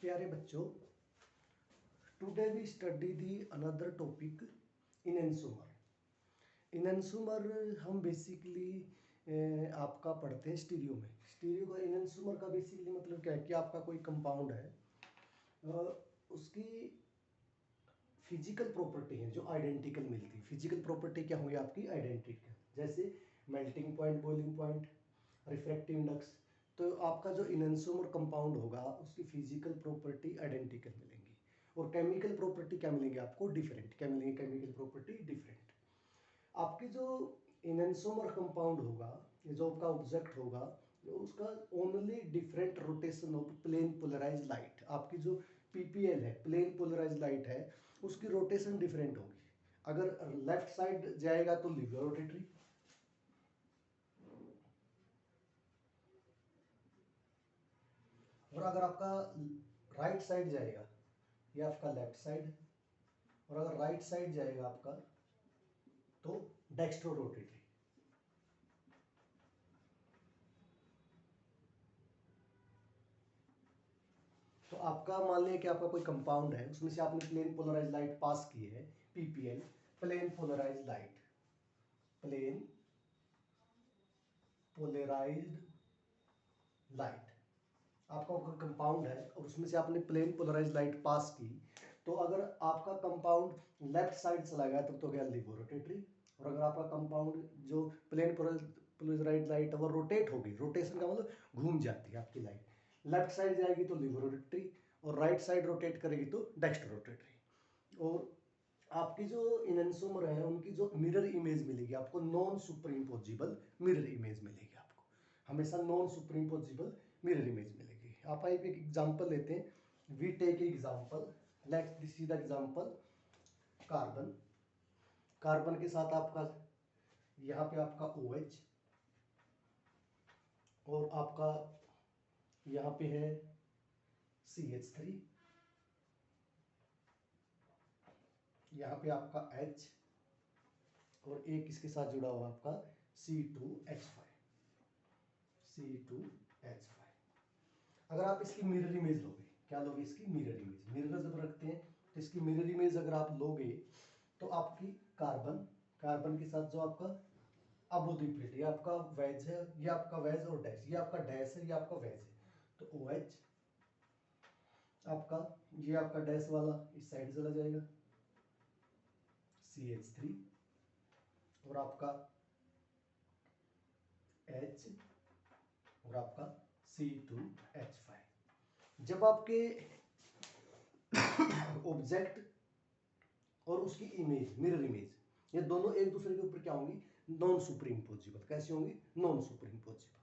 प्यारे बच्चों, today we study the another topic enantiomer. Enantiomer हम बेसिकली आपका पढ़ते हैं स्टीरियो में। स्टीरियो का इनएंसोमर का बेसिकली मतलब क्या है कि आपका कोई कंपाउंड है, उसकी फिजिकल प्रॉपर्टी है जो आइडेंटिकल मिलती है। फिजिकल प्रॉपर्टी क्या होंगी आपकी? आइडेंटिकल, जैसे melting point, boiling point, refractive index. तो आपका जो इनएंसोमर कंपाउंड होगा उसकी फिजिकल प्रॉपर्टी आइडेंटिकल मिलेंगी, और केमिकल प्रॉपर्टी क्या मिलेंगी आपको? डिफरेंट। क्या मिलेंगी? Chemical property different. आपकी जो इनएंसोमर कंपाउंड होगा, ये जो आपका ऑब्जेक्ट होगा, उसका only different rotation of plane polarise light. आपकी जो पीपीएल है, प्लेन पोलराइज लाइट है, उसकी रोटेशन डिफरेंट होगी। अगर लेफ्ट साइड जाएगा तो लिनियर रोटेटरी, और अगर आपका राइट साइड जाएगा, ये आपका लेफ्ट साइड, और अगर राइट साइड जाएगा आपका तो डेक्स्ट्रो रोटेटरी। तो आपका मान लिया कि आपका कोई कंपाउंड है, उसमें से आपने प्लेन पोलराइज लाइट पास की है, PPL, plane polarise light, plane polarised light. आपका कोई कंपाउंड है और उसमें से आपने प्लेन पोलराइज लाइट पास की, तो अगर आपका कंपाउंड लेफ्ट साइड चला गया तब तो गया लिवो रोटेटरी, और अगर आपका कंपाउंड जो प्लेन पोलराइज लाइट है वो रोटेट होगी, रोटेशन का मतलब घूम जाती है आपकी लाइट, लेफ्ट साइड जाएगी तो लिवो रोटेटरी, और राइट साइड रोटेट करेगी तो डेक्स्ट्रो रोटेटरी। और आपकी जो इनएंसोमर है उनकी जो मिरर इमेज मिलेगी आपको, नॉन सुपरइम्पोजिबल मिरर इमेज मिलेगी आपको, हमेशा नॉन सुपरइम्पोजिबल मिरर इमेज मिलेगी। आप एक एग्जांपल लेते हैं, we take example, let's see the example carbon. Carbon के साथ आपका यहाँ पे आपका OH, और आपका यहाँ पे है CH3, यहाँ पे आपका H, और एक इसके साथ जुड़ा हुआ आपका C2H5। अगर आप इसकी मिरर इमेज लोगे, क्या लोगे? इसकी मिरर इमेज। मिरर जब रखते हैं तो इसकी मिरर इमेज अगर आप लोगे तो आपकी कार्बन, कार्बन के साथ जो आपका अबोधिक प्लेट, ये आपका वेज है, ये आपका वेज और डैश, ये आपका डैश है, ये आपका वेज है, तो OH आपका, ये आपका डैश वाला इस साइड चला जाएगा, CH3, और आपका H, और आपका C2H5। जब आपके ऑब्जेक्ट और उसकी इमेज, मिरर इमेज, ये दोनों एक दूसरे के ऊपर क्या होंगी? Non superimposable. कैसे होंगी? Non superimposable.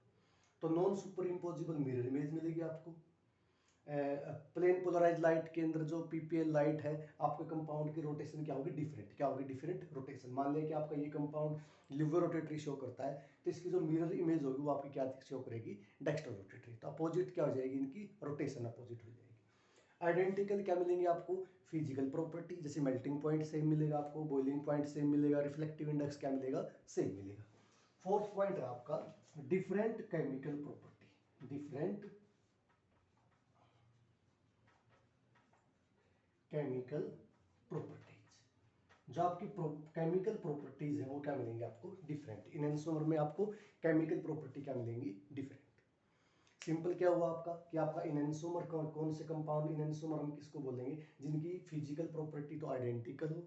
तो non superimposable mirror image मिलेगी आपको। प्लेन पोलराइज लाइट के अंदर जो पीपीएल लाइट है, आपके कंपाउंड की रोटेशन क्या होगी? डिफरेंट। क्या होगी? Different rotation. मान लिया कि आपका ये कंपाउंड लिवर रोटेटरी शो करता है, तो इसकी जो मिरर इमेज होगी वो आपकी क्या शो करेगी? Dextro rotatory. तो अपोजिट क्या हो जाएगी? इनकी रोटेशन अपोजिट हो जाएगी। आइडेंटिकल क्या मिलेंगे आपको? फिजिकल प्रॉपर्टी, जैसे मेल्टिंग पॉइंट सेम मिलेगा आपको, बॉइलिंग पॉइंट सेम मिलेगा, रिफ्लेक्टिव इंडेक्स क्या मिलेगा? सेम मिलेगा। फोर्थ पॉइंट है आपका different chemical property. Different chemical properties. जो आपकी केमिकल प्रॉपर्टीज है वो क्या मिलेंगे आपको? डिफरेंट। इनएंसोमर में आपको केमिकल प्रॉपर्टी क्या मिलेंगी? डिफरेंट। सिंपल क्या हुआ आपका कि आपका इनएंसोमर कौन से कंपाउंड इनएंसोमर हम किसको बोलेंगे? जिनकी फिजिकल प्रॉपर्टी तो आइडेंटिकल हो,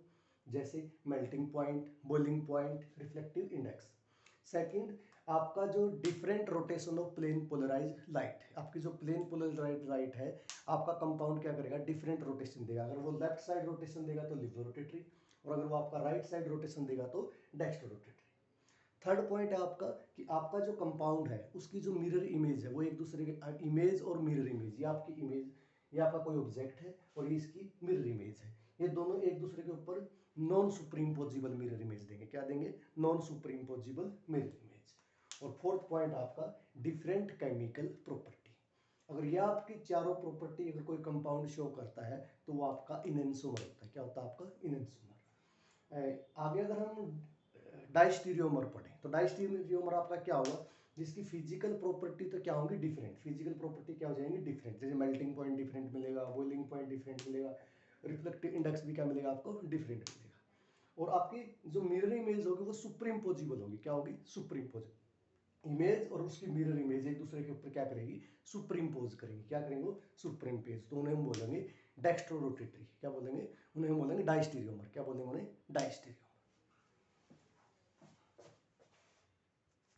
जैसे melting point, boiling point, reflective index. Second, आपका जो different rotation of plane polarise light, आपकी जो प्लेन पोलराइज लाइट है, आपका कंपाउंड क्या करेगा? डिफरेंट रोटेशन देगा। अगर वो लेफ्ट साइड रोटेशन देगा तो लिवर रोटेटरी, और अगर वो आपका राइट साइड रोटेशन देगा तो डेक्स्ट्रो रोटेटरी। थर्ड पॉइंट है आपका कि आपका जो कंपाउंड है उसकी जो मिरर इमेज है वो एक दूसरे के, इमेज और मिरर इमेज, ये आपकी इमेज, ये आपका कोई ऑब्जेक्ट है और ये इसकी मिरर इमेज है, ये दोनों एक दूसरे के ऊपर नॉन सुपरइम्पोजिबल मिरर इमेज देंगे। क्या देंगे? Non superimposable mirror image. और फोर्थ पॉइंट आपका डिफरेंट केमिकल प्रॉपर्टी। अगर ये आपकी चारों प्रॉपर्टी अगर कोई कंपाउंड शो करता है तो वो आपका इनएंसोमर होता है। क्या होता है आपका? इनएंसोमर। आगे अगर हम डाइस्टीरियोमर पढ़ें तो डाइस्टीरियोमर आपका क्या होगा जिसकी फिजिकल प्रॉपर्टी तो क्या होंगी, डिफरेंट। फिजिकल प्रॉपर्टी क्या हो जाएंगी, डिफरेंट। जैसे मेल्टिंग पॉइंट डिफरेंट मिलेगा, बॉइलिंग पॉइंट डिफरेंट मिलेगा, रिफ्लेक्टिव इंडेक्स भी क्या मिलेगा आपको, डिफरेंट मिलेगा। और आपकी जो मिरर इमेज होगी वो सुप्रीम पोजिबल होगी। क्या होगी, सुप्रीम पोजिबल। इमेज और उसकी मिरर इमेज एक दूसरे के ऊपर क्या करेगी, सुप्रीम पोज करेंगे। क्या करेंगे, सुप्रीम पेज। तो उन्हें हम बोलेंगे डेक्स्ट्रो रोटेटरी। क्या बोलेंगे, उन्हें हम बोलेंगे डायस्टेरियोमर। क्या बोलेंगे उन्हें, डायस्टेरियोमर।